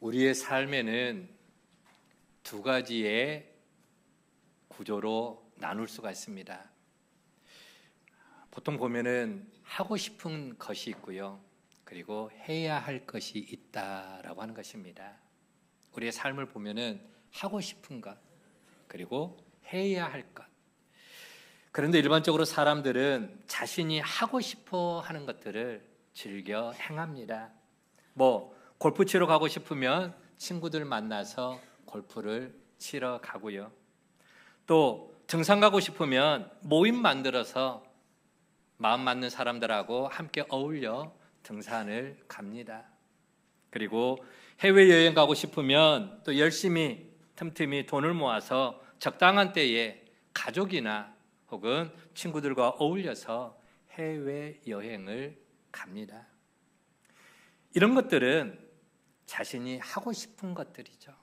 우리의 삶에는 두 가지의 구조로 나눌 수가 있습니다. 보통 보면은 하고 싶은 것이 있고요. 그리고 해야 할 것이 있다라고 하는 것입니다. 우리의 삶을 보면은 하고 싶은 것, 그리고 해야 할 것. 그런데 일반적으로 사람들은 자신이 하고 싶어 하는 것들을 즐겨 행합니다. 골프 치러 가고 싶으면 친구들 만나서 골프를 치러 가고요. 또 등산 가고 싶으면 모임 만들어서 마음 맞는 사람들하고 함께 어울려 등산을 갑니다. 그리고 해외여행 가고 싶으면 또 열심히 틈틈이 돈을 모아서 적당한 때에 가족이나 혹은 친구들과 어울려서 해외여행을 갑니다. 이런 것들은 자신이 하고 싶은 것들이죠.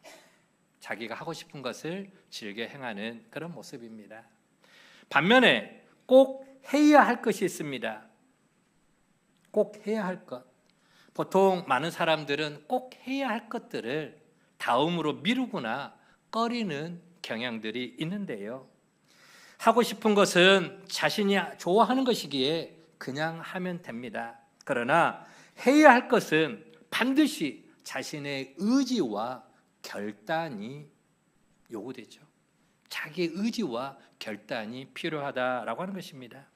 자기가 하고 싶은 것을 즐겨 행하는 그런 모습입니다. 반면에 꼭 해야 할 것이 있습니다. 꼭 해야 할 것. 보통 많은 사람들은 꼭 해야 할 것들을 다음으로 미루거나 꺼리는 경향들이 있는데요. 하고 싶은 것은 자신이 좋아하는 것이기에 그냥 하면 됩니다. 그러나 해야 할 것은 반드시 자신의 의지와 결단이 요구되죠. 자기의 의지와 결단이 필요하다라고 하는 것입니다.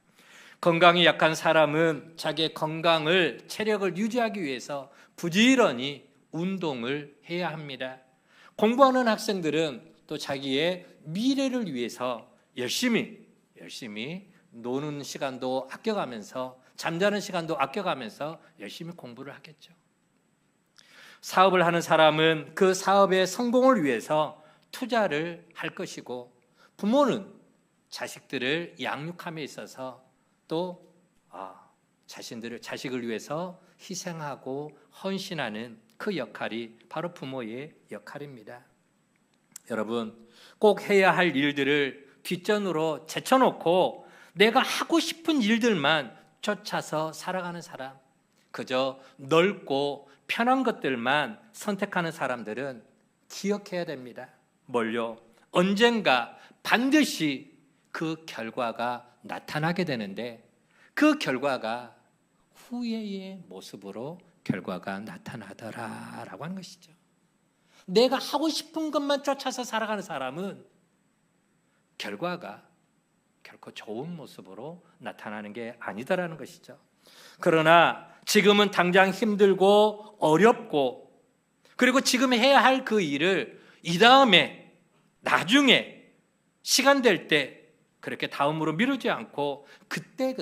건강이 약한 사람은 자기의 건강을, 체력을 유지하기 위해서 부지런히 운동을 해야 합니다. 공부하는 학생들은 또 자기의 미래를 위해서 열심히 노는 시간도 아껴가면서 잠자는 시간도 아껴가면서 열심히 공부를 하겠죠. 사업을 하는 사람은 그 사업의 성공을 위해서 투자를 할 것이고, 부모는 자식들을 양육함에 있어서 또 자식을 위해서 희생하고 헌신하는 그 역할이 바로 부모의 역할입니다. 여러분, 꼭 해야 할 일들을 뒷전으로 제쳐놓고 내가 하고 싶은 일들만 쫓아서 살아가는 사람, 그저 넓고 편한 것들만 선택하는 사람들은 기억해야 됩니다. 뭘요? 언젠가 반드시 그 결과가 나타나게 되는데, 그 결과가 후회의 모습으로 결과가 나타나더라라고 하는 것이죠. 내가 하고 싶은 것만 쫓아서 살아가는 사람은 결과가 결코 좋은 모습으로 나타나는 게 아니다라는 것이죠. 그러나 지금은 당장 힘들고 어렵고, 그리고 지금 해야 할 그 일을 나중에 시간 될 때 그렇게 다음으로 미루지 않고 그때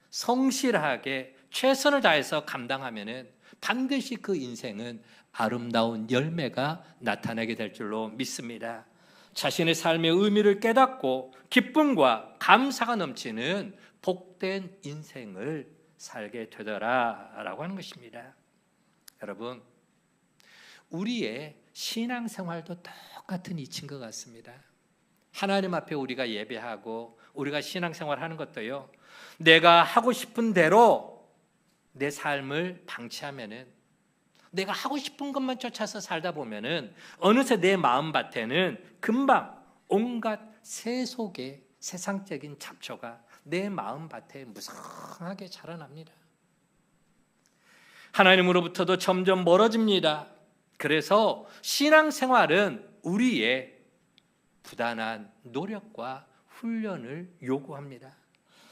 성실하게 최선을 다해서 감당하면은 반드시 그 인생은 아름다운 열매가 나타나게 될 줄로 믿습니다. 자신의 삶의 의미를 깨닫고 기쁨과 감사가 넘치는 복된 인생을 살게 되더라라고 하는 것입니다. 여러분, 우리의 신앙생활도 똑같은 이치인 것 같습니다. 하나님 앞에 우리가 예배하고 우리가 신앙생활하는 것도요, 내가 하고 싶은 대로 내 삶을 방치하면은, 내가 하고 싶은 것만 쫓아서 살다 보면은 어느새 내 마음밭에는 금방 온갖 세속의 세상적인 잡초가 내 마음밭에 무성하게 자라납니다. 하나님으로부터도 점점 멀어집니다. 그래서 신앙생활은 우리의 부단한 노력과 훈련을 요구합니다.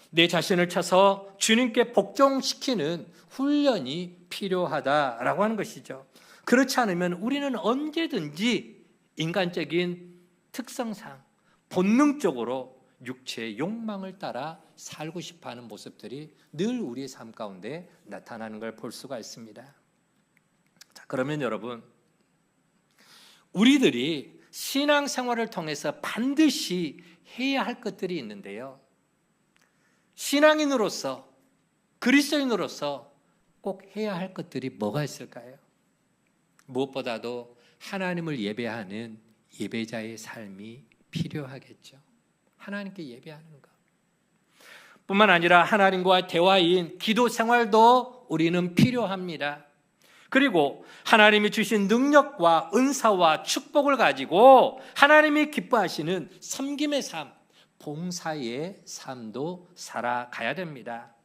내 자신을 쳐서 주님께 복종시키는 훈련이 필요하다라고 하는 것이죠. 그렇지 않으면 우리는 언제든지 인간적인 특성상 본능적으로 육체의 욕망을 따라 살고 싶어하는 모습들이 늘 우리의 삶 가운데 나타나는 걸 볼 수가 있습니다. 자, 그러면 여러분, 우리들이 신앙생활을 통해서 반드시 해야 할 것들이 있는데요, 신앙인으로서, 그리스도인으로서 꼭 해야 할 것들이 뭐가 있을까요? 무엇보다도 하나님을 예배하는 예배자의 삶이 필요하겠죠. 하나님께 예배하는 것 뿐만 아니라 하나님과 대화인 기도 생활도 우리는 필요합니다. 그리고 하나님이 주신 능력과 은사와 축복을 가지고 하나님이 기뻐하시는 섬김의 삶, 봉사의 삶도 살아가야 됩니다.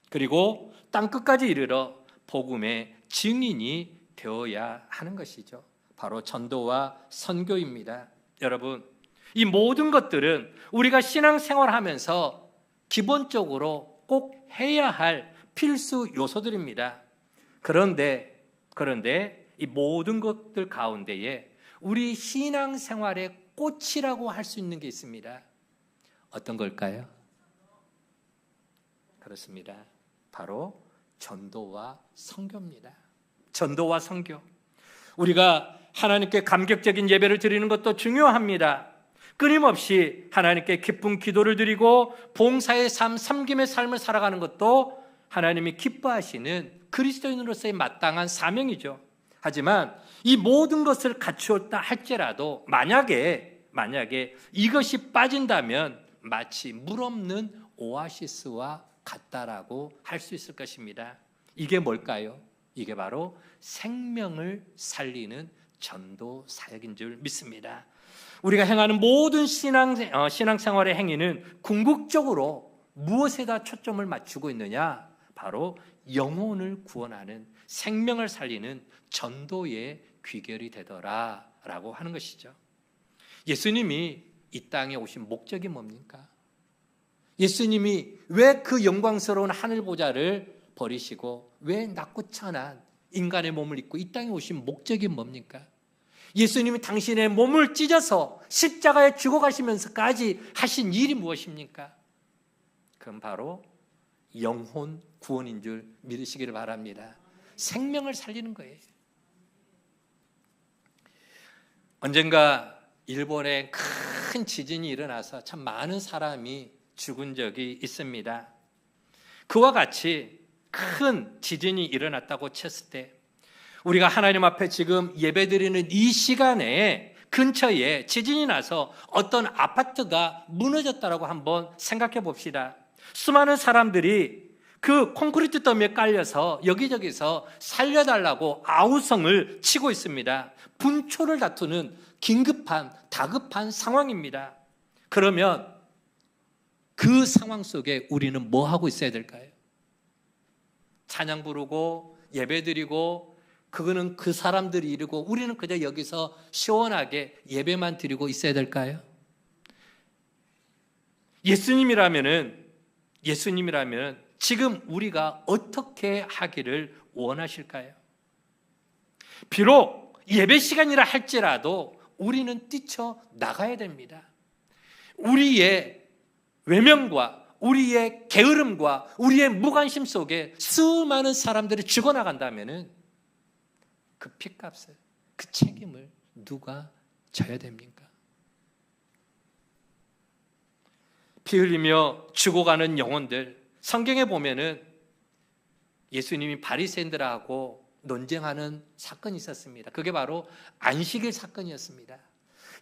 그리고 땅끝까지 이르러 복음의 증인이 되어야 하는 것이죠. 바로 전도와 선교입니다. 여러분, 이 모든 것들은 우리가 신앙생활하면서 기본적으로 꼭 해야 할 필수 요소들입니다. 그런데 이 모든 것들 가운데에 우리 신앙생활의 꽃이라고 할 수 있는 게 있습니다. 어떤 걸까요? 그렇습니다. 바로 전도와 선교입니다. 전도와 선교. 우리가 하나님께 감격적인 예배를 드리는 것도 중요합니다. 끊임없이 하나님께 기쁜 기도를 드리고 봉사의 삶, 섬김의 삶을 살아가는 것도 하나님이 기뻐하시는 그리스도인으로서의 마땅한 사명이죠. 하지만 이 모든 것을 갖추었다 할지라도 만약에 이것이 빠진다면 마치 물 없는 오아시스와 같다라고 할 수 있을 것입니다. 이게 뭘까요? 이게 바로 생명을 살리는 전도 사역인 줄 믿습니다. 우리가 행하는 모든 신앙생활의 행위는 궁극적으로 무엇에다 초점을 맞추고 있느냐? 바로 영혼을 구원하는, 생명을 살리는 전도의 귀결이 되더라라고 하는 것이죠. 예수님이 이 땅에 오신 목적이 뭡니까? 예수님이 왜 그 영광스러운 하늘 보좌를 버리시고 왜 낮고 천한 인간의 몸을 입고 이 땅에 오신 목적이 뭡니까? 예수님이 당신의 몸을 찢어서 십자가에 죽어가시면서까지 하신 일이 무엇입니까? 그건 바로 영혼 구원인 줄 믿으시기를 바랍니다. 생명을 살리는 거예요. 언젠가 일본에 큰 지진이 일어나서 참 많은 사람이 죽은 적이 있습니다. 그와 같이 큰 지진이 일어났다고 쳤을 때 우리가 하나님 앞에 지금 예배드리는 이 시간에 근처에 지진이 나서 어떤 아파트가 무너졌다고 한번 생각해 봅시다. 수많은 사람들이 그 콘크리트 더미에 깔려서 여기저기서 살려달라고 아우성을 치고 있습니다. 분초를 다투는 긴급한 다급한 상황입니다. 그러면 그 상황 속에 우리는 뭐 하고 있어야 될까요? 찬양 부르고 예배드리고 그거는 그 사람들이 이루고 우리는 그저 여기서 시원하게 예배만 드리고 있어야 될까요? 예수님이라면 지금 우리가 어떻게 하기를 원하실까요? 비록 예배 시간이라 할지라도 우리는 뛰쳐나가야 됩니다. 우리의 외면과 우리의 게으름과 우리의 무관심 속에 수많은 사람들이 죽어나간다면 그 핏값을, 그 책임을 누가 져야 됩니까? 피 흘리며 죽어가는 영혼들, 성경에 보면은 예수님이 바리새인들하고 논쟁하는 사건이 있었습니다. 그게 바로 안식일 사건이었습니다.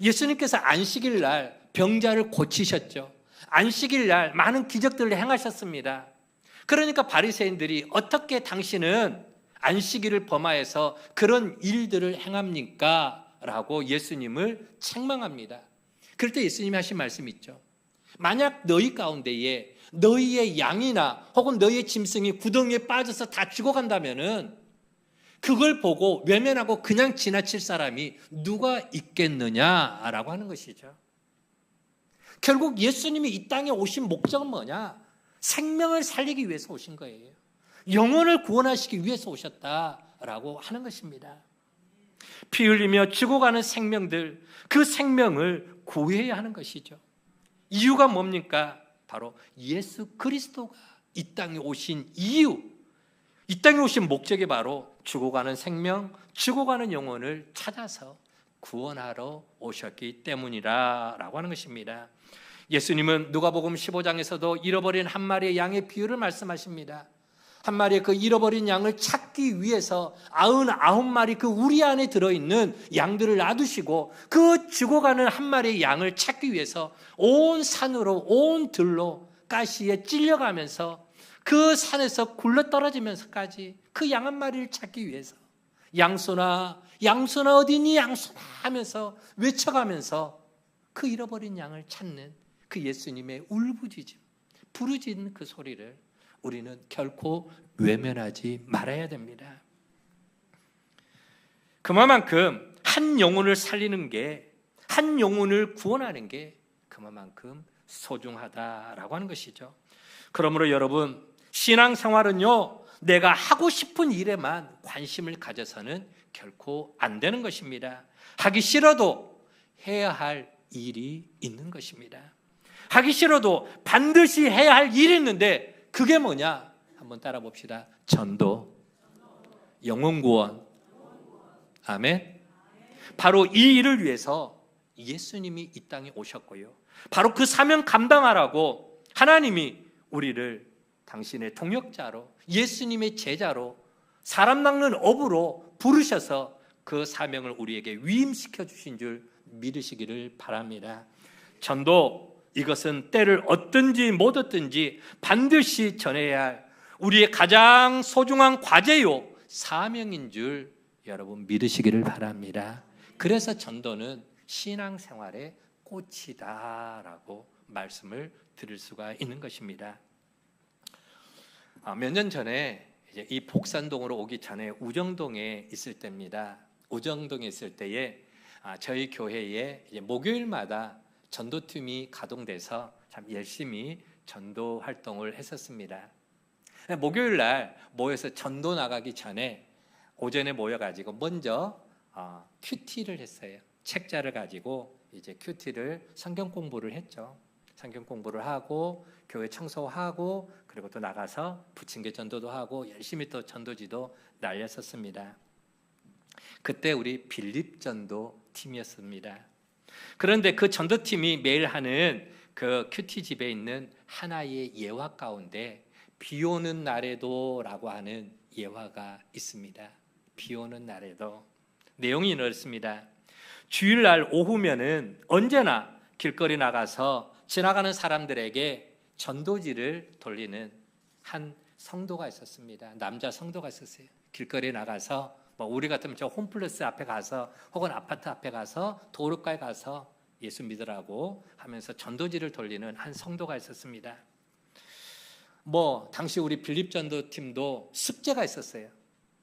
예수님께서 안식일 날 병자를 고치셨죠. 안식일 날 많은 기적들을 행하셨습니다. 그러니까 바리새인들이 어떻게 당신은 안식일을 범하여서 그런 일들을 행합니까? 라고 예수님을 책망합니다. 그럴 때 예수님이 하신 말씀이 있죠. 만약 너희 가운데에 너희의 양이나 혹은 너희의 짐승이 구덩이에 빠져서 다 죽어간다면은 그걸 보고 외면하고 그냥 지나칠 사람이 누가 있겠느냐라고 하는 것이죠. 결국 예수님이 이 땅에 오신 목적은 뭐냐? 생명을 살리기 위해서 오신 거예요. 영혼을 구원하시기 위해서 오셨다라고 하는 것입니다. 피 흘리며 죽어가는 생명들, 그 생명을 구해야 하는 것이죠. 이유가 뭡니까? 바로 예수 그리스도가 이 땅에 오신 이유, 이 땅에 오신 목적이 바로 죽어가는 생명, 죽어가는 영혼을 찾아서 구원하러 오셨기 때문이라고 하는 것입니다. 예수님은 누가복음 15장에서도 잃어버린 한 마리의 양의 비유를 말씀하십니다. 한 마리의 그 잃어버린 양을 찾기 위해서 99마리 그 우리 안에 들어있는 양들을 놔두시고 그 죽어가는 한 마리의 양을 찾기 위해서 온 산으로 온 들로 가시에 찔려가면서 그 산에서 굴러 떨어지면서까지 그 양 한 마리를 찾기 위해서 양손아 양손아 어디니 양손아 하면서 외쳐가면서 그 잃어버린 양을 찾는 그 예수님의 울부짖음, 부르짖는 그 소리를 우리는 결코 외면하지 말아야 됩니다. 그만큼 한 영혼을 살리는 게, 한 영혼을 구원하는 게 그만큼 소중하다라고 하는 것이죠. 그러므로 여러분, 신앙생활은요, 내가 하고 싶은 일에만 관심을 가져서는 결코 안 되는 것입니다. 하기 싫어도 해야 할 일이 있는 것입니다. 하기 싫어도 반드시 해야 할 일이 있는데 그게 뭐냐? 한번 따라 봅시다. 전도, 영혼 구원. 아멘. 바로 이 일을 위해서 예수님이 이 땅에 오셨고요, 바로 그 사명 감당하라고 하나님이 우리를 당신의 동역자로, 예수님의 제자로, 사람 낚는 업으로 부르셔서 그 사명을 우리에게 위임시켜 주신 줄 믿으시기를 바랍니다. 전도, 이것은 때를 얻든지 못 얻든지 반드시 전해야 할 우리의 가장 소중한 과제요 사명인 줄 여러분 믿으시기를 바랍니다. 그래서 전도는 신앙생활의 꽃이다라고 말씀을 드릴 수가 있는 것입니다. 몇 년 전에 이제 이 복산동으로 오기 전에 우정동에 있을 때입니다. 우정동에 있을 때에 저희 교회에 이제 목요일마다 전도팀이 가동돼서 참 열심히 전도 활동을 했었습니다. 목요일 날 모여서 전도 나가기 전에 오전에 모여가지고 먼저 큐티를 했어요. 책자를 가지고 이제 큐티를 성경 공부를 했죠. 성경 공부를 하고 교회 청소하고 그리고 또 나가서 부침개 전도도 하고 열심히 또 전도지도 날렸었습니다. 그때 우리 빌립 전도 팀이었습니다. 그런데 그 전도팀이 매일 하는 그 큐티 집에 있는 하나의 예화 가운데 비 오는 날에도 라고 하는 예화가 있습니다. 비 오는 날에도 내용이 이렇습니다. 주일날 오후면은 언제나 길거리 나가서 지나가는 사람들에게 전도지를 돌리는 한 성도가 있었습니다. 남자 성도가 있었어요. 길거리에 나가서 우리 같으면 저 홈플러스 앞에 가서 혹은 아파트 앞에 가서 도로가에 가서 예수 믿으라고 하면서 전도지를 돌리는 한 성도가 있었습니다. 당시 우리 빌립 전도팀도 숙제가 있었어요.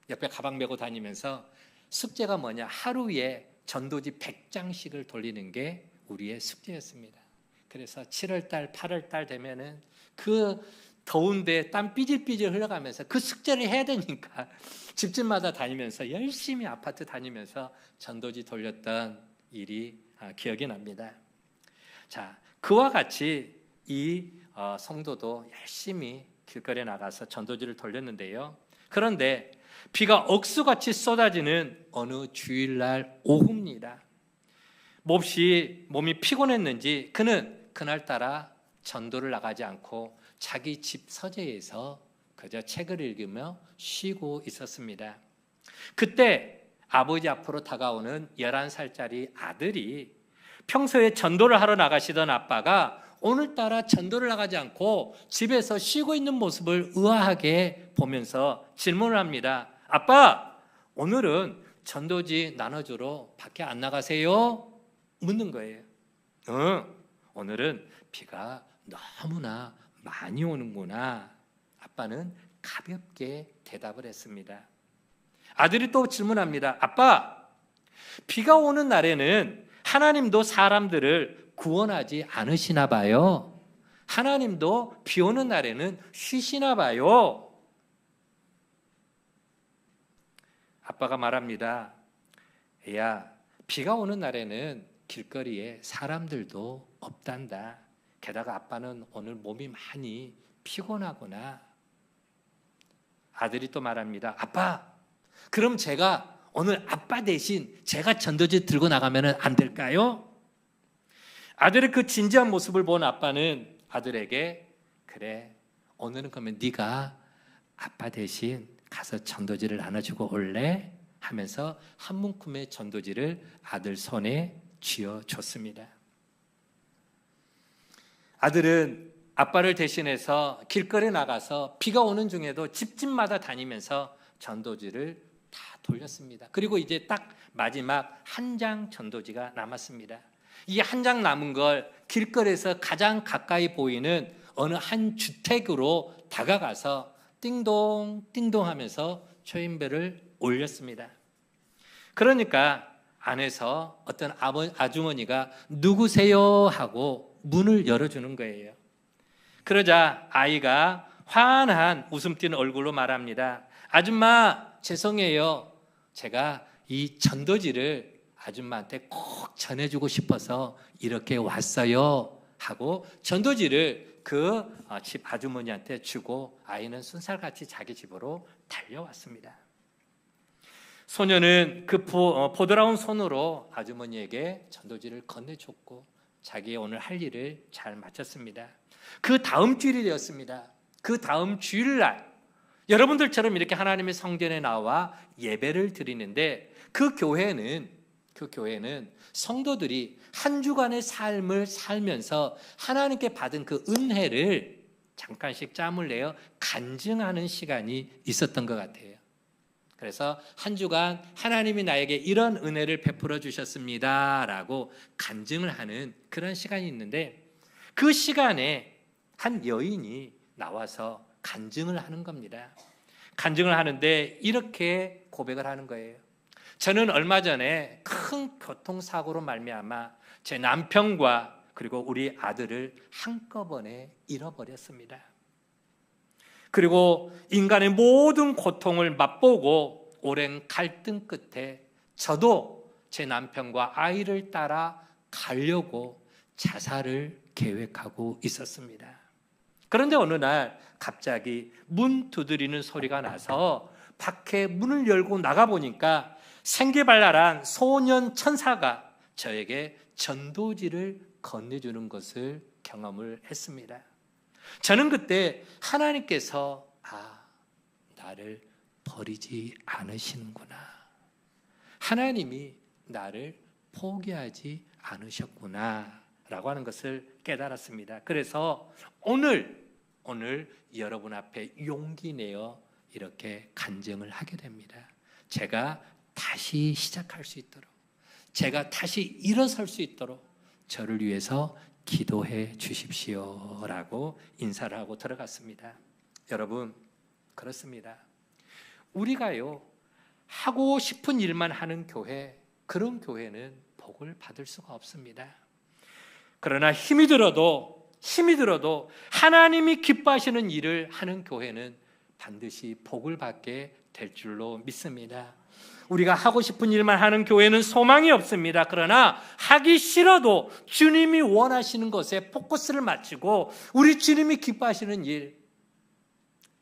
옆에 가방 메고 다니면서 숙제가 뭐냐? 하루에 전도지 100장씩을 돌리는 게 우리의 숙제였습니다. 그래서 7월달, 8월달 되면은 그 더운데 땀 삐질삐질 흘러가면서 그 숙제를 해야 되니까 집집마다 다니면서 열심히 아파트 다니면서 전도지 돌렸던 일이 기억이 납니다. 자, 그와 같이 이 성도도 열심히 길거리에 나가서 전도지를 돌렸는데요. 그런데 비가 억수같이 쏟아지는 어느 주일날 오후입니다. 몹시 몸이 피곤했는지 그는 그날따라 전도를 나가지 않고 자기 집 서재에서 그저 책을 읽으며 쉬고 있었습니다. 그때 아버지 앞으로 다가오는 11살짜리 아들이 평소에 전도를 하러 나가시던 아빠가 오늘따라 전도를 나가지 않고 집에서 쉬고 있는 모습을 의아하게 보면서 질문을 합니다. 아빠, 오늘은 전도지 나눠주러 밖에 안 나가세요? 묻는 거예요. 오늘은 비가 너무나 많이 오는구나. 아빠는 가볍게 대답을 했습니다. 아들이 또 질문합니다. 아빠, 비가 오는 날에는 하나님도 사람들을 구원하지 않으시나 봐요. 하나님도 비 오는 날에는 쉬시나 봐요. 아빠가 말합니다. 야, 비가 오는 날에는 길거리에 사람들도 없단다. 게다가 아빠는 오늘 몸이 많이 피곤하구나. 아들이 또 말합니다. 아빠, 그럼 제가 오늘 아빠 대신 제가 전도지 들고 나가면 안 될까요? 아들의 그 진지한 모습을 본 아빠는 아들에게 그래, 오늘은 그러면 네가 아빠 대신 가서 전도지를 나눠주고 올래? 하면서 한 문큼의 전도지를 아들 손에 쥐어줬습니다. 아들은 아빠를 대신해서 길거리에 나가서 비가 오는 중에도 집집마다 다니면서 전도지를 다 돌렸습니다. 그리고 이제 딱 마지막 한 장 전도지가 남았습니다. 이 한 장 남은 걸 길거리에서 가장 가까이 보이는 어느 한 주택으로 다가가서 띵동 띵동 하면서 초인벨을 올렸습니다. 그러니까 안에서 어떤 아주머니가 누구세요 하고 문을 열어주는 거예요. 그러자 아이가 환한 웃음 띤 얼굴로 말합니다. 아줌마 죄송해요. 제가 이 전도지를 아줌마한테 꼭 전해주고 싶어서 이렇게 왔어요 하고 전도지를 그 집 아주머니한테 주고 아이는 순살같이 자기 집으로 달려왔습니다. 소녀는 그 보드라운 손으로 아주머니에게 전도지를 건네줬고 자기의 오늘 할 일을 잘 마쳤습니다. 그 다음 주일이 되었습니다. 그 다음 주일날 여러분들처럼 이렇게 하나님의 성전에 나와 예배를 드리는데 그 교회는 성도들이 한 주간의 삶을 살면서 하나님께 받은 그 은혜를 잠깐씩 짬을 내어 간증하는 시간이 있었던 것 같아요. 그래서 한 주간 하나님이 나에게 이런 은혜를 베풀어 주셨습니다 라고 간증을 하는 그런 시간이 있는데 그 시간에 한 여인이 나와서 간증을 하는 겁니다. 간증을 하는데 이렇게 고백을 하는 거예요. 저는 얼마 전에 큰 교통사고로 말미암아 제 남편과 그리고 우리 아들을 한꺼번에 잃어버렸습니다. 그리고 인간의 모든 고통을 맛보고 오랜 갈등 끝에 저도 제 남편과 아이를 따라 가려고 자살을 계획하고 있었습니다. 그런데 어느 날 갑자기 문 두드리는 소리가 나서 밖에 문을 열고 나가보니까 생기발랄한 소년 천사가 저에게 전도지를 건네주는 것을 경험을 했습니다. 저는 그때 하나님께서 나를 버리지 않으시는구나. 하나님이 나를 포기하지 않으셨구나 라고 하는 것을 깨달았습니다. 그래서 오늘 여러분 앞에 용기 내어 이렇게 간증을 하게 됩니다. 제가 다시 시작할 수 있도록, 제가 다시 일어설 수 있도록 저를 위해서 기도해 주십시오 라고 인사를 하고 들어갔습니다. 여러분, 그렇습니다. 우리가요 하고 싶은 일만 하는 교회, 그런 교회는 복을 받을 수가 없습니다. 그러나 힘이 들어도 하나님이 기뻐하시는 일을 하는 교회는 반드시 복을 받게 될 줄로 믿습니다. 우리가 하고 싶은 일만 하는 교회는 소망이 없습니다. 그러나 하기 싫어도 주님이 원하시는 것에 포커스를 맞추고 우리 주님이 기뻐하시는 일,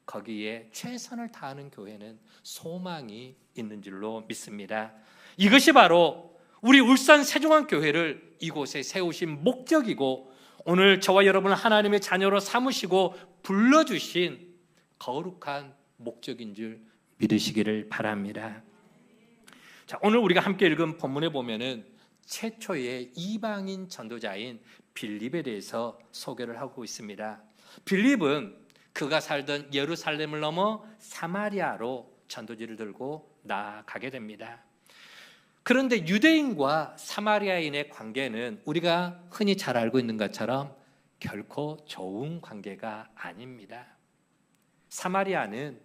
거기에 최선을 다하는 교회는 소망이 있는 줄로 믿습니다. 이것이 바로 우리 울산 세종환교회를 이곳에 세우신 목적이고 오늘 저와 여러분을 하나님의 자녀로 삼으시고 불러주신 거룩한 목적인 줄 믿으시기를 바랍니다. 자, 오늘 우리가 함께 읽은 본문에 보면은 최초의 이방인 전도자인 빌립에 대해서 소개를 하고 있습니다. 빌립은 그가 살던 예루살렘을 넘어 사마리아로 전도지를 들고 나아가게 됩니다. 그런데 유대인과 사마리아인의 관계는 우리가 흔히 잘 알고 있는 것처럼 결코 좋은 관계가 아닙니다. 사마리아는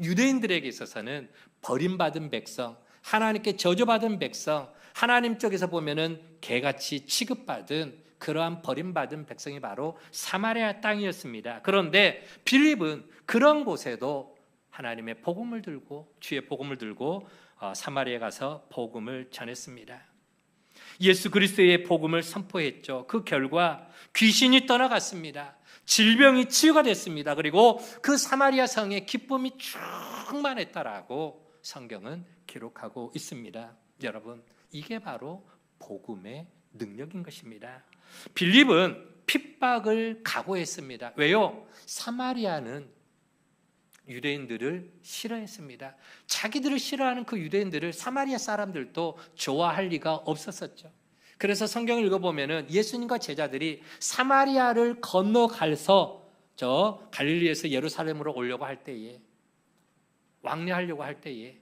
유대인들에게 있어서는 버림받은 백성, 하나님께 저주받은 백성, 하나님 쪽에서 보면은 개같이 취급받은 그러한 버림받은 백성이 바로 사마리아 땅이었습니다. 그런데 빌립은 그런 곳에도 하나님의 복음을 들고 주의 복음을 들고 사마리아에 가서 복음을 전했습니다. 예수 그리스도의 복음을 선포했죠. 그 결과 귀신이 떠나갔습니다. 질병이 치유가 됐습니다. 그리고 그 사마리아 성에 기쁨이 충만했다라고 성경은 기록하고 있습니다. 여러분, 이게 바로 복음의 능력인 것입니다. 빌립은 핍박을 각오했습니다. 왜요? 사마리아는 유대인들을 싫어했습니다. 자기들을 싫어하는 그 유대인들을 사마리아 사람들도 좋아할 리가 없었었죠. 그래서 성경을 읽어보면은 예수님과 제자들이 사마리아를 건너가서 저 갈릴리에서 예루살렘으로 오려고 할 때에, 왕래하려고 할 때에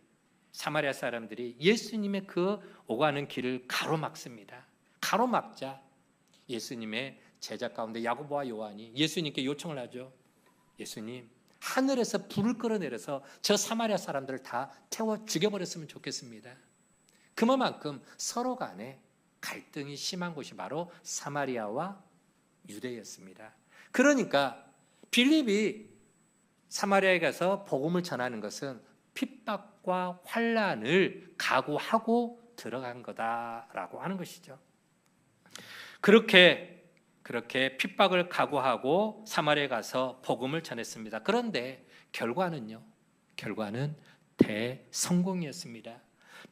사마리아 사람들이 예수님의 그 오가는 길을 가로막습니다. 가로막자 예수님의 제자 가운데 야고보와 요한이 예수님께 요청을 하죠. 예수님, 하늘에서 불을 끌어내려서 저 사마리아 사람들을 다 태워 죽여버렸으면 좋겠습니다. 그만큼 서로 간에 갈등이 심한 곳이 바로 사마리아와 유대였습니다. 그러니까 빌립이 사마리아에 가서 복음을 전하는 것은 핍박과 환난을 각오하고 들어간 거다라고 하는 것이죠. 그렇게 핍박을 각오하고 사마리아에 가서 복음을 전했습니다. 그런데 결과는 대성공이었습니다.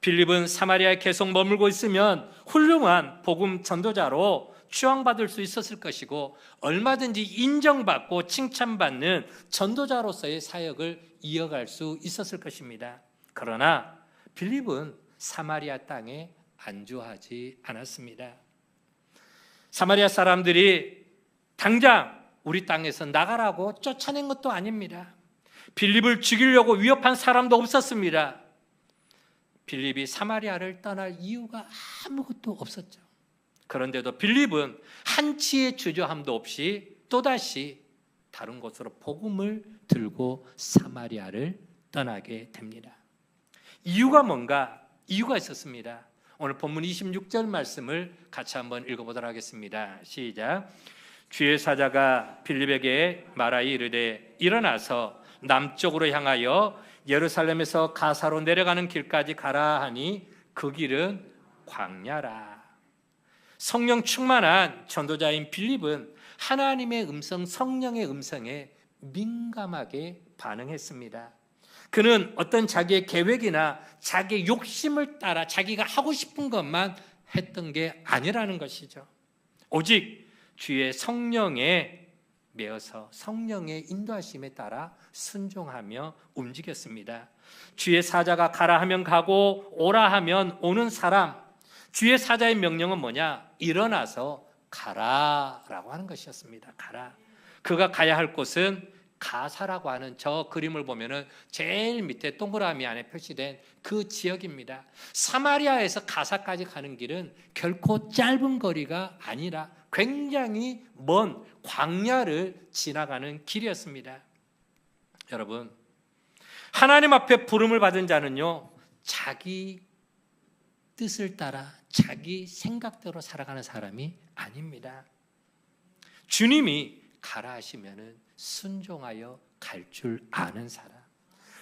빌립은 사마리아에 계속 머물고 있으면 훌륭한 복음 전도자로 추앙받을 수 있었을 것이고 얼마든지 인정받고 칭찬받는 전도자로서의 사역을 이어갈 수 있었을 것입니다. 그러나 빌립은 사마리아 땅에 안주하지 않았습니다. 사마리아 사람들이 당장 우리 땅에서 나가라고 쫓아낸 것도 아닙니다. 빌립을 죽이려고 위협한 사람도 없었습니다. 빌립이 사마리아를 떠날 이유가 아무것도 없었죠. 그런데도 빌립은 한치의 주저함도 없이 또다시 다른 곳으로 복음을 들고 사마리아를 떠나게 됩니다. 이유가 뭔가? 이유가 있었습니다. 오늘 본문 26절 말씀을 같이 한번 읽어보도록 하겠습니다. 시작. 주의 사자가 빌립에게 말하여 이르되 일어나서 남쪽으로 향하여 예루살렘에서 가사로 내려가는 길까지 가라 하니 그 길은 광야라. 성령 충만한 전도자인 빌립은 하나님의 음성, 성령의 음성에 민감하게 반응했습니다. 그는 어떤 자기의 계획이나 자기의 욕심을 따라 자기가 하고 싶은 것만 했던 게 아니라는 것이죠. 오직 주의 성령에 매어서 성령의 인도하심에 따라 순종하며 움직였습니다. 주의 사자가 가라 하면 가고 오라 하면 오는 사람, 주의 사자의 명령은 뭐냐? 일어나서 가라라고 하는 것이었습니다. 가라. 그가 가야 할 곳은 가사라고 하는 저 그림을 보면은 제일 밑에 동그라미 안에 표시된 그 지역입니다. 사마리아에서 가사까지 가는 길은 결코 짧은 거리가 아니라 굉장히 먼 광야를 지나가는 길이었습니다. 여러분, 하나님 앞에 부름을 받은 자는요, 자기 뜻을 따라 자기 생각대로 살아가는 사람이 아닙니다. 주님이 가라 하시면은 순종하여 갈 줄 아는 사람,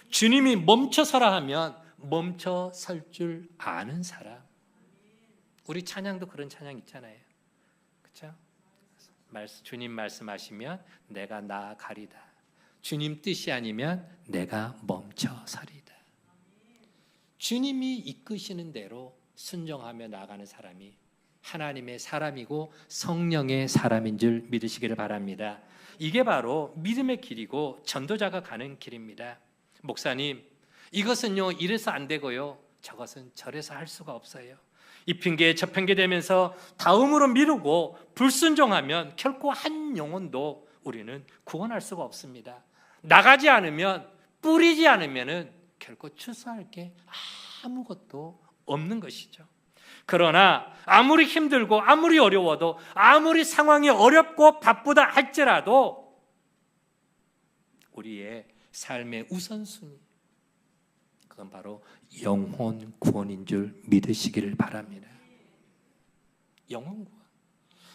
주님이 멈춰서라 하면 멈춰 설 줄 아는 사람. 우리 찬양도 그런 찬양 있잖아요. 그렇죠? 주님 말씀하시면 내가 나아가리다. 주님 뜻이 아니면 내가 멈춰 서리다. 주님이 이끄시는 대로 순종하며 나아가는 사람이 하나님의 사람이고 성령의 사람인 줄 믿으시기를 바랍니다. 이게 바로 믿음의 길이고 전도자가 가는 길입니다. 목사님, 이것은요 이래서 안 되고요, 저것은 저래서 할 수가 없어요. 이 핑계 저 핑계 되면서 다음으로 미루고 불순종하면 결코 한 영혼도 우리는 구원할 수가 없습니다. 나가지 않으면, 뿌리지 않으면은 결코 추수할 게 아무것도 없는 것이죠. 그러나 아무리 힘들고 아무리 어려워도, 아무리 상황이 어렵고 바쁘다 할지라도 우리의 삶의 우선순위, 그건 바로 영혼 구원인 줄 믿으시기를 바랍니다. 영혼 구원.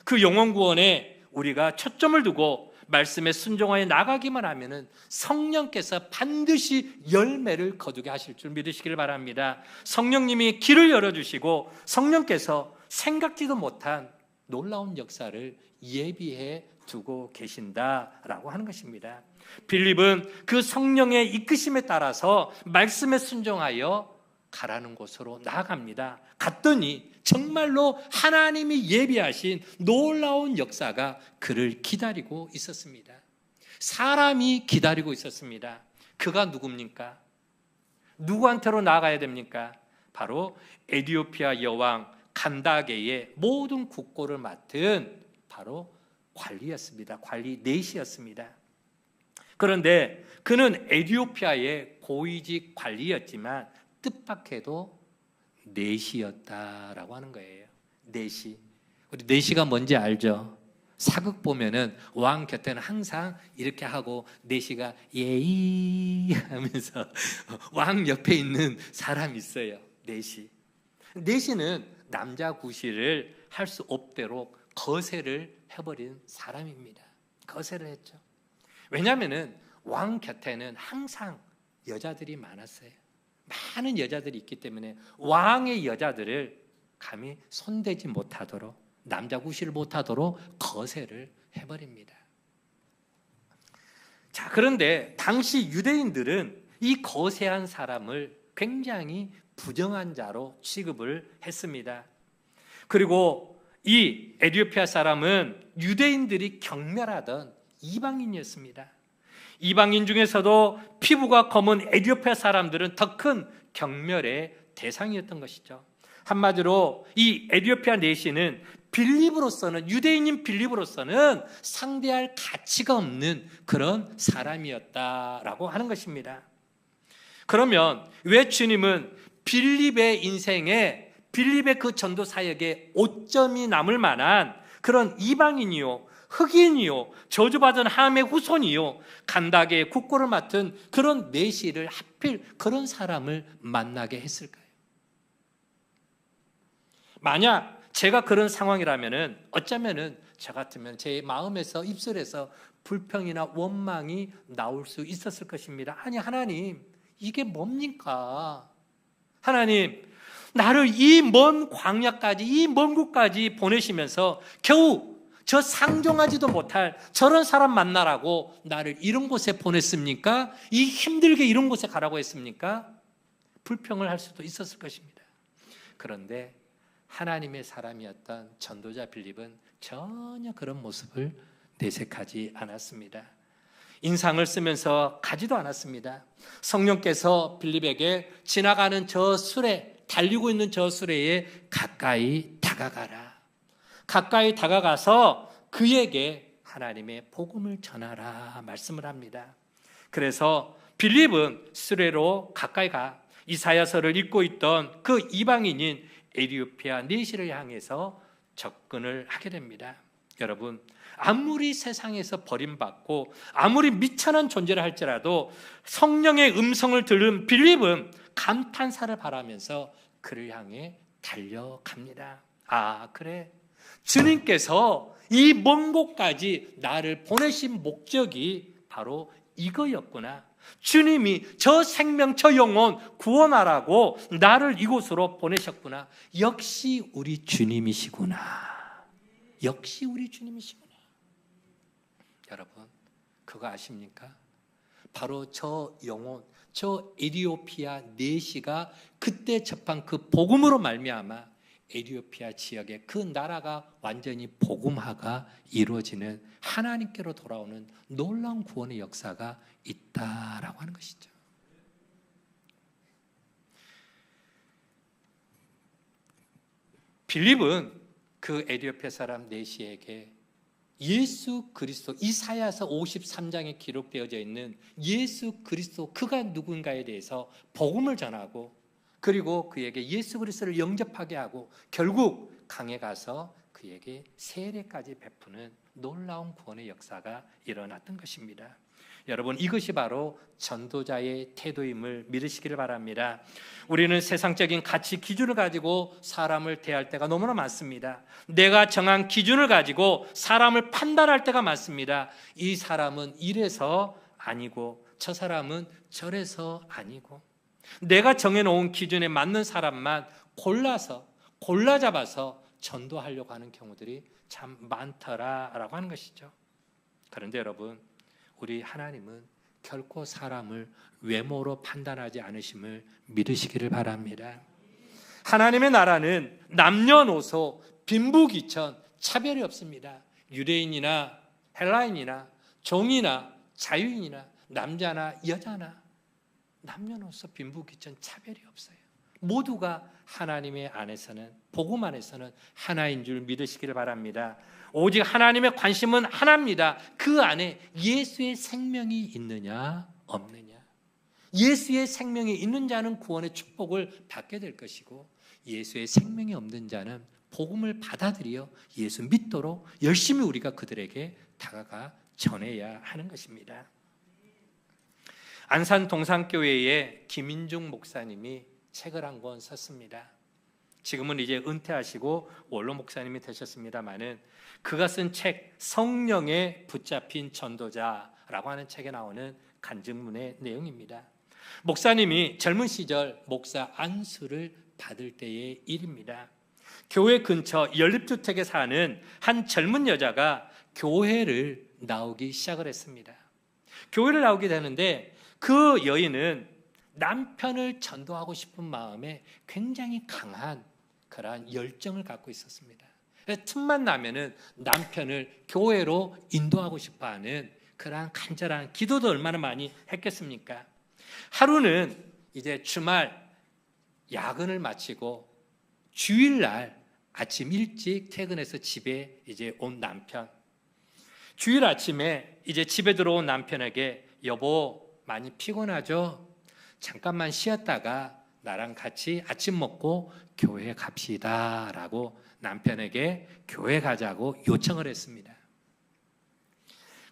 그 영혼 구원에 우리가 초점을 두고 말씀에 순종하여 나가기만 하면은 성령께서 반드시 열매를 거두게 하실 줄 믿으시기를 바랍니다. 성령님이 길을 열어주시고 성령께서 생각지도 못한 놀라운 역사를 예비해 두고 계신다라고 하는 것입니다. 빌립은 그 성령의 이끄심에 따라서 말씀에 순종하여 가라는 곳으로 나아갑니다. 갔더니 정말로 하나님이 예비하신 놀라운 역사가 그를 기다리고 있었습니다. 사람이 기다리고 있었습니다. 그가 누굽니까? 누구한테로 나아가야 됩니까? 바로 에티오피아 여왕 간다게의 모든 국고를 맡은 바로 관리였습니다. 관리 넷이었습니다. 그런데 그는 에티오피아의 고위직 관리였지만 뜻밖에도 넷이었다라고 하는 거예요. 넷이. 우리 넷이가 뭔지 알죠? 사극 보면은 왕 곁에는 항상 이렇게 하고 넷이가 예이 하면서 왕 옆에 있는 사람이 있어요. 넷이. 넷이는 남자 구실을 할 수 없도록 거세를 해버린 사람입니다. 거세를 했죠. 왜냐하면은 왕 곁에는 항상 여자들이 많았어요. 많은 여자들이 있기 때문에 왕의 여자들을 감히 손대지 못하도록, 남자 구실을 못하도록 거세를 해버립니다. 자, 그런데 당시 유대인들은 이 거세한 사람을 굉장히 부정한 자로 취급을 했습니다. 그리고 이 에티오피아 사람은 유대인들이 경멸하던 이방인이었습니다. 이방인 중에서도 피부가 검은 에티오피아 사람들은 더 큰 경멸의 대상이었던 것이죠. 한마디로 이 에티오피아 내시는 빌립으로서는, 유대인인 빌립으로서는 상대할 가치가 없는 그런 사람이었다라고 하는 것입니다. 그러면 왜 주님은 빌립의 인생에, 빌립의 그 전도 사역에 오점이 남을 만한 그런 이방인이요, 흑인이요, 저주받은 함의 후손이요, 간다게의 국고를 맡은 그런 내시를 하필 그런 사람을 만나게 했을까요? 만약 제가 그런 상황이라면은 어쩌면은 저 같으면 제 마음에서, 입술에서 불평이나 원망이 나올 수 있었을 것입니다. 아니, 하나님, 이게 뭡니까? 하나님, 나를 이 먼 광야까지, 이 먼 곳까지 보내시면서 겨우 저 상종하지도 못할 저런 사람 만나라고 나를 이런 곳에 보냈습니까? 이 힘들게 이런 곳에 가라고 했습니까? 불평을 할 수도 있었을 것입니다. 그런데 하나님의 사람이었던 전도자 빌립은 전혀 그런 모습을 내색하지 않았습니다. 인상을 쓰면서 가지도 않았습니다. 성령께서 빌립에게 지나가는 저 수레, 달리고 있는 저 수레에 가까이 다가가라. 가까이 다가가서 그에게 하나님의 복음을 전하라 말씀을 합니다. 그래서 빌립은 수레로 가까이 가 이사야서를 읽고 있던 그 이방인인 에티오피아 내시를 향해서 접근을 하게 됩니다. 여러분, 아무리 세상에서 버림받고 아무리 미천한 존재를 할지라도 성령의 음성을 들은 빌립은 감탄사를 바라면서 그를 향해 달려갑니다. 아, 그래, 주님께서 이 먼 곳까지 나를 보내신 목적이 바로 이거였구나. 주님이 저 생명, 저 영혼 구원하라고 나를 이곳으로 보내셨구나. 역시 우리 주님이시구나. 역시 우리 주님이시구나. 여러분, 그거 아십니까? 바로 저 영혼, 저 에티오피아 내시가 그때 접한 그 복음으로 말미암아 에티오피아 지역의 그 나라가 완전히 복음화가 이루어지는, 하나님께로 돌아오는 놀라운 구원의 역사가 있다라고 하는 것이죠. 빌립은 그 에티오피아 사람 내시에게 예수 그리스도, 이사야서 53장에 기록되어져 있는 예수 그리스도, 그가 누군가에 대해서 복음을 전하고, 그리고 그에게 예수 그리스도를 영접하게 하고 결국 강에 가서 그에게 세례까지 베푸는 놀라운 구원의 역사가 일어났던 것입니다. 여러분, 이것이 바로 전도자의 태도임을 믿으시기를 바랍니다. 우리는 세상적인 가치 기준을 가지고 사람을 대할 때가 너무나 많습니다. 내가 정한 기준을 가지고 사람을 판단할 때가 많습니다. 이 사람은 이래서 아니고 저 사람은 저래서 아니고, 내가 정해놓은 기준에 맞는 사람만 골라 잡아서 전도하려고 하는 경우들이 참 많더라라고 하는 것이죠. 그런데 여러분, 우리 하나님은 결코 사람을 외모로 판단하지 않으심을 믿으시기를 바랍니다. 하나님의 나라는 남녀노소, 빈부귀천 차별이 없습니다. 유대인이나 헬라인이나 종이나 자유인이나 남자나 여자나 남녀노소 빈부귀천 차별이 없어요. 모두가 하나님의 안에서는, 복음 안에서는 하나인 줄 믿으시기를 바랍니다. 오직 하나님의 관심은 하나입니다. 그 안에 예수의 생명이 있느냐 없느냐. 예수의 생명이 있는 자는 구원의 축복을 받게 될 것이고, 예수의 생명이 없는 자는 복음을 받아들여 예수 믿도록 열심히 우리가 그들에게 다가가 전해야 하는 것입니다. 안산 동산교회의 김인중 목사님이 책을 한 권 썼습니다. 지금은 이제 은퇴하시고 원로 목사님이 되셨습니다마는 그가 쓴 책 성령에 붙잡힌 전도자라고 하는 책에 나오는 간증문의 내용입니다. 목사님이 젊은 시절 목사 안수를 받을 때의 일입니다. 교회 근처 연립주택에 사는 한 젊은 여자가 교회를 나오기 시작을 했습니다. 교회를 나오게 되는데 그 여인은 남편을 전도하고 싶은 마음에 굉장히 강한 그러한 열정을 갖고 있었습니다. 틈만 나면은 남편을 교회로 인도하고 싶어하는 그러한 간절한 기도도 얼마나 많이 했겠습니까? 하루는 이제 주말 야근을 마치고 주일날 아침 일찍 퇴근해서 집에 이제 온 남편. 주일 아침에 이제 집에 들어온 남편에게 여보 많이 피곤하죠? 잠깐만 쉬었다가 나랑 같이 아침 먹고 교회 갑시다 라고 남편에게 교회 가자고 요청을 했습니다.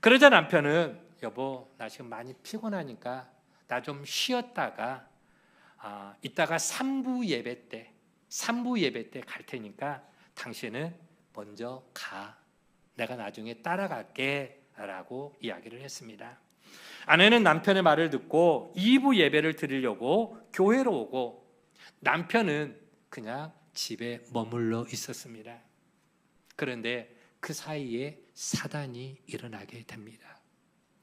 그러자 남편은 여보 나 지금 많이 피곤하니까 나 좀 쉬었다가 이따가 3부 예배 때 갈 테니까 당신은 먼저 가. 내가 나중에 따라갈게 라고 이야기를 했습니다. 아내는 남편의 말을 듣고 2부 예배를 드리려고 교회로 오고 남편은 그냥 집에 머물러 있었습니다. 그런데 그 사이에 사단이 일어나게 됩니다.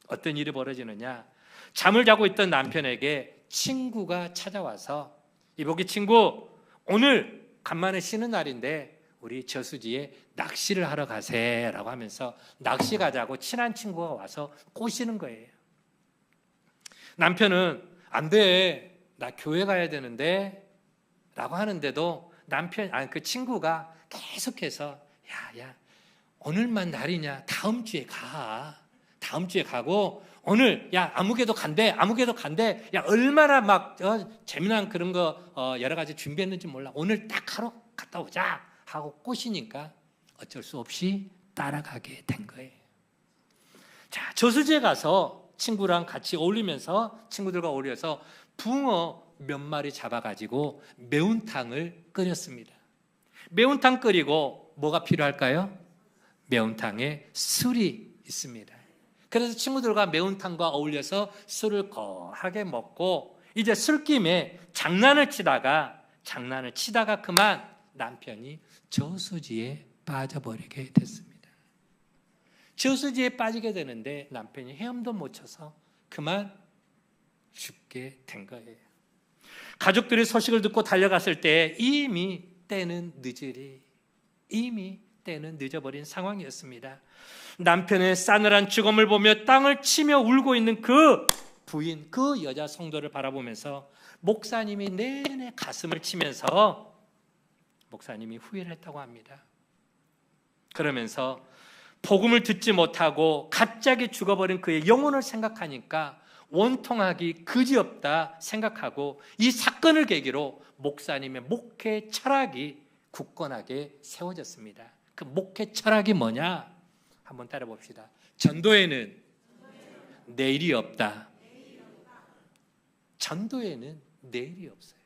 어떤 일이 벌어지느냐? 잠을 자고 있던 남편에게 친구가 찾아와서 이보기 친구 오늘 간만에 쉬는 날인데 우리 저수지에 낚시를 하러 가세라고 하면서 낚시 가자고 친한 친구가 와서 꼬시는 거예요. 남편은 안 돼, 나 교회 가야 되는데 라고 하는데도 그 친구가 계속해서 야 오늘만 날이냐, 다음 주에 가고 오늘 아무개도 간대 야 얼마나 막 재미난 그런 거 여러 가지 준비했는지 몰라. 오늘 딱 하러 갔다 오자 하고 꼬시니까 어쩔 수 없이 따라가게 된 거예요. 자, 저수지에 가서 친구랑 같이 친구들과 어울려서 붕어 몇 마리 잡아가지고 매운탕을 끓였습니다. 매운탕 끓이고 뭐가 필요할까요? 매운탕에 술이 있습니다. 그래서 친구들과 매운탕과 어울려서 술을 거하게 먹고 이제 술김에 장난을 치다가 그만 남편이 저수지에 빠져버리게 됐습니다. 저수지에 빠지게 되는데 남편이 헤엄도 못 쳐서 그만 죽게 된 거예요. 가족들이 소식을 듣고 달려갔을 때 이미 때는 늦어버린 상황이었습니다. 남편의 싸늘한 죽음을 보며 땅을 치며 울고 있는 그 부인, 그 여자 성도를 바라보면서 목사님이 내내 가슴을 치면서 목사님이 후회를 했다고 합니다. 그러면서 복음을 듣지 못하고 갑자기 죽어버린 그의 영혼을 생각하니까 원통하기 그지없다 생각하고 이 사건을 계기로 목사님의 목회 철학이 굳건하게 세워졌습니다. 그 목회 철학이 뭐냐? 한번 따라 봅시다. 전도에는 내일이 없다. 전도에는 내일이 없어요.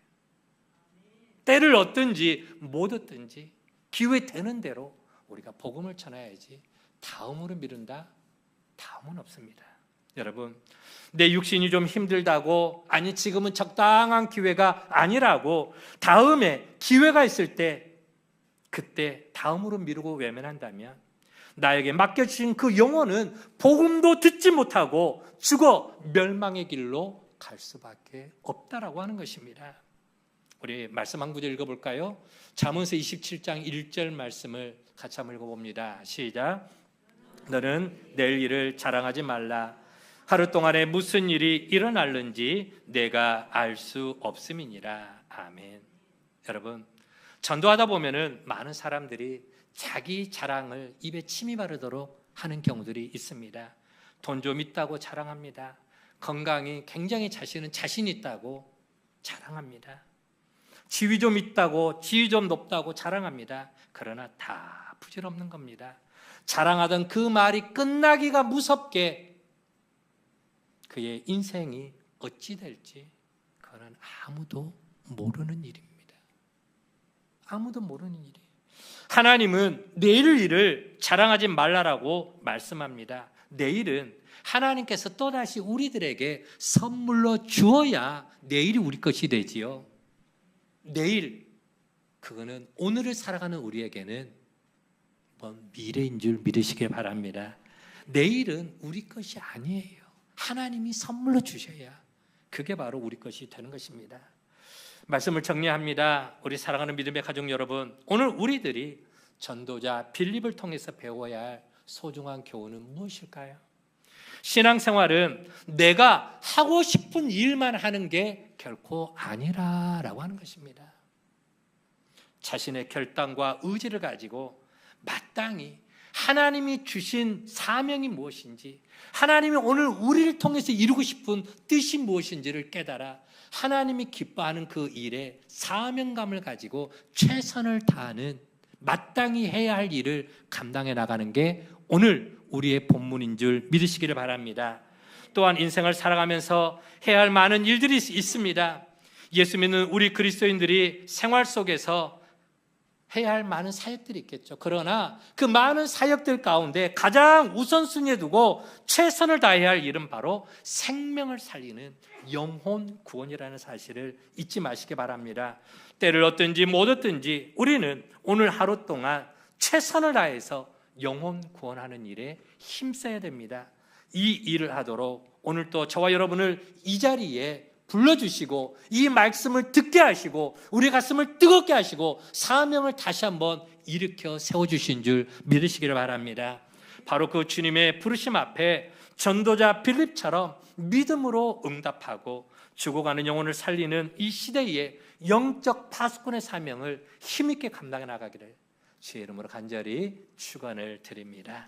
때를 얻든지 못 얻든지 기회 되는 대로 우리가 복음을 전해야지 다음으로 미룬다? 다음은 없습니다. 여러분, 내 육신이 좀 힘들다고 아니 지금은 적당한 기회가 아니라고 다음에 기회가 있을 때 그때 다음으로 미루고 외면한다면 나에게 맡겨주신 그 영혼은 복음도 듣지 못하고 죽어 멸망의 길로 갈 수밖에 없다라고 하는 것입니다. 우리 말씀 한 구절 읽어볼까요? 잠언서 27장 1절 말씀을 같이 한번 읽어봅니다. 시작. 너는 내일 일을 자랑하지 말라. 하루 동안에 무슨 일이 일어날는지 내가 알 수 없음이니라. 아멘. 여러분, 전도하다 보면은 많은 사람들이 자기 자랑을 입에 침이 바르도록 하는 경우들이 있습니다. 돈 좀 있다고 자랑합니다. 건강이 굉장히 자신은 자신 있다고 자랑합니다. 지위 좀 있다고, 지위 좀 높다고 자랑합니다. 그러나 다 부질없는 겁니다. 자랑하던 그 말이 끝나기가 무섭게 그의 인생이 어찌 될지 그거는 아무도 모르는 일입니다. 아무도 모르는 일이에요. 하나님은 내일 일을 자랑하지 말라라고 말씀합니다. 내일은 하나님께서 또다시 우리들에게 선물로 주어야 내일이 우리 것이 되지요. 내일, 그거는 오늘을 살아가는 우리에게는 미래인 줄 믿으시길 바랍니다. 내일은 우리 것이 아니에요. 하나님이 선물로 주셔야 그게 바로 우리 것이 되는 것입니다. 말씀을 정리합니다. 우리 사랑하는 믿음의 가족 여러분, 오늘 우리들이 전도자 빌립을 통해서 배워야 할 소중한 교훈은 무엇일까요? 신앙생활은 내가 하고 싶은 일만 하는 게 결코 아니라라고 하는 것입니다. 자신의 결단과 의지를 가지고 마땅히 하나님이 주신 사명이 무엇인지, 하나님이 오늘 우리를 통해서 이루고 싶은 뜻이 무엇인지를 깨달아 하나님이 기뻐하는 그 일에 사명감을 가지고 최선을 다하는, 마땅히 해야 할 일을 감당해 나가는 게 오늘 우리의 본문인 줄 믿으시기를 바랍니다. 또한 인생을 살아가면서 해야 할 많은 일들이 있습니다. 예수 믿는 우리 그리스도인들이 생활 속에서 해야 할 많은 사역들이 있겠죠. 그러나 그 많은 사역들 가운데 가장 우선순위에 두고 최선을 다해야 할 일은 바로 생명을 살리는 영혼 구원이라는 사실을 잊지 마시기 바랍니다. 때를 얻든지 못 얻든지 우리는 오늘 하루 동안 최선을 다해서 영혼 구원하는 일에 힘써야 됩니다. 이 일을 하도록 오늘 또 저와 여러분을 이 자리에 불러주시고 이 말씀을 듣게 하시고 우리 가슴을 뜨겁게 하시고 사명을 다시 한번 일으켜 세워주신 줄 믿으시기를 바랍니다. 바로 그 주님의 부르심 앞에 전도자 빌립처럼 믿음으로 응답하고 죽어가는 영혼을 살리는 이 시대의 영적 파수꾼의 사명을 힘있게 감당해 나가기를 주의 이름으로 간절히 축원을 드립니다.